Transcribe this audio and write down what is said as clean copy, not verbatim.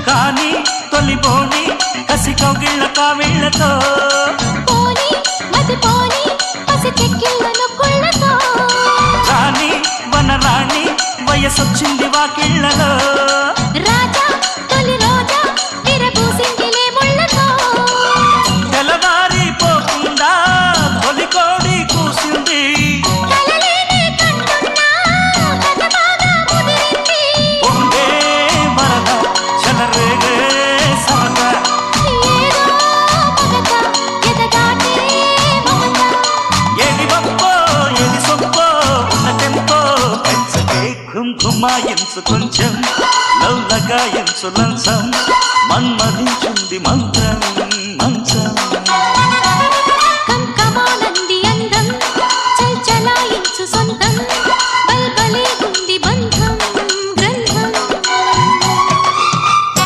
కానీ తొలిపోని కసి కౌగిళ్ళ కావిళ్ళతో పోని మది పోని పసి చెక్కిళ్ళను కుళ్ళతో రాణి వనరాణి వయసొచ్చింది వాకిళ్ళలో రాజా తొలి రోజా విరబూసిందిలే ముళ్ళతో తెలవారిపోకుండా తొలి కోడి కూసింది కలలేనే కంటున్నా కథ బాగా ముదిరింది పొంగే వరద చెలరేగే సరద ఏదో మగత ఎదగాటే మమత ఏది వప్పో ఏది సొప్పో ఉన్న టెంపో పెంచకే కుంకుమాయించు కొంచెం లవ్ లగాయించు లంచం మన్మధించుంది మంత్రం